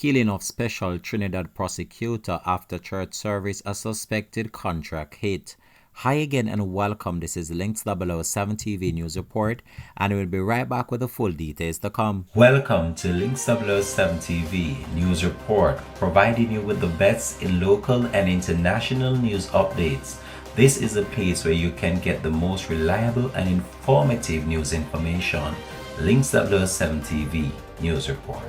Killing of special Trinidad prosecutor after church service, a suspected contract hit. Hi again and welcome. This is Links 007 TV News Report, and we'll be right back with the full details to come. Welcome to Links 007 TV News Report, providing you with the best in local and international news updates. This is a place where you can get the most reliable and informative news information. Links 007 TV News Report.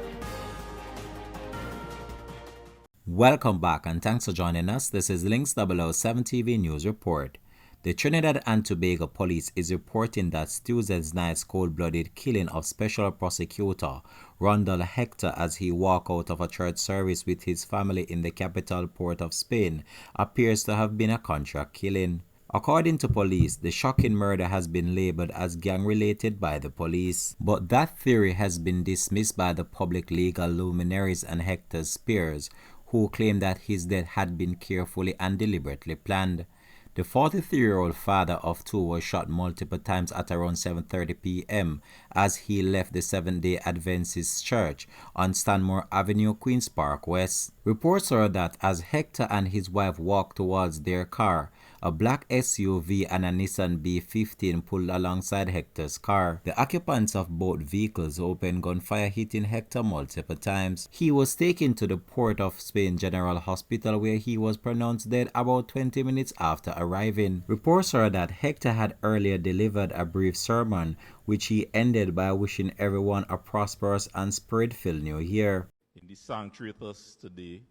Welcome back and thanks for joining us. This is Links 007 TV News Report. The Trinidad and Tobago Police is reporting that Tuesday's night's cold-blooded killing of Special Prosecutor Rondell Hector as he walked out of a church service with his family in the capital port of Spain appears to have been a contract killing. According to police, the shocking murder has been labeled as gang-related by the police, but that theory has been dismissed by the public legal luminaries and Hector's peers, who claim that his death had been carefully and deliberately planned. The 43-year-old father of two was shot multiple times at around 7:30 p.m. as he left the Seventh-day Adventist Church on Stanmore Avenue, Queen's Park West. Reports are that as Hector and his wife walked towards their car, a black SUV and a Nissan B15 pulled alongside Hector's car. The occupants of both vehicles opened gunfire, hitting Hector multiple times. He was taken to the Port of Spain General Hospital, where he was pronounced dead about 20 minutes after arriving. Reports are that Hector had earlier delivered a brief sermon, which he ended by wishing everyone a prosperous and spirit-filled new year. In the sanctuary with us today,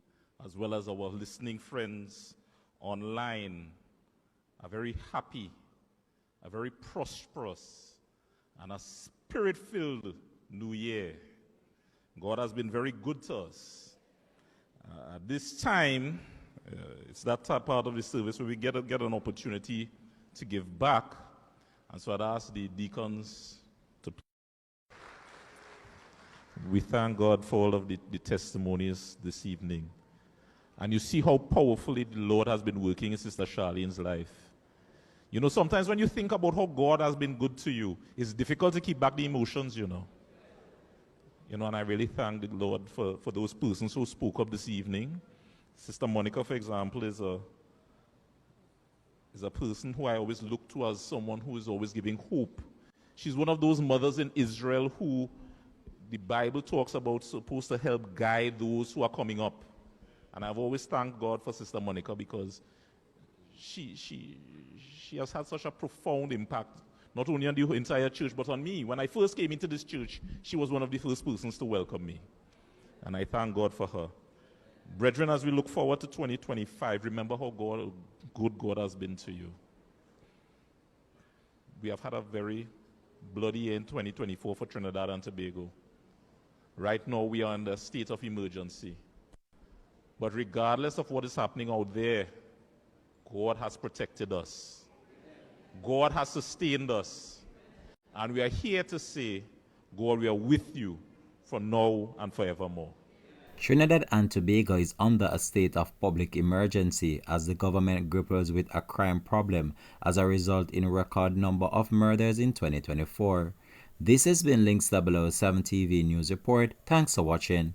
as well as our listening friends online, a very happy, a very prosperous, and a spirit-filled new year. God has been very good to us. At this time, it's that part of the service where we get an opportunity to give back. And so I'd ask the deacons to pray. We thank God for all of the testimonies this evening. And you see how powerfully the Lord has been working in Sister Charlene's life. You know, sometimes when you think about how God has been good to you, it's difficult to keep back the emotions, you know. And I really thank the Lord for those persons who spoke up this evening. Sister Monica, for example, is a person who I always look to as someone who is always giving hope. She's one of those mothers in Israel who the Bible talks about supposed to help guide those who are coming up. And I've always thanked God for Sister Monica because she has had such a profound impact, not only on the entire church, but on me. When I first came into this church, she was one of the first persons to welcome me. And I thank God for her. Brethren, as we look forward to 2025, remember how good God has been to you. We have had a very bloody year in 2024 for Trinidad and Tobago. Right now, we are in a state of emergency. But regardless of what is happening out there, God has protected us. God has sustained us. And we are here to say, God, we are with you for now and forevermore. Trinidad and Tobago is under a state of public emergency as the government grapples with a crime problem as a result in record number of murders in 2024. This has been Links 007 TV News Report. Thanks for watching.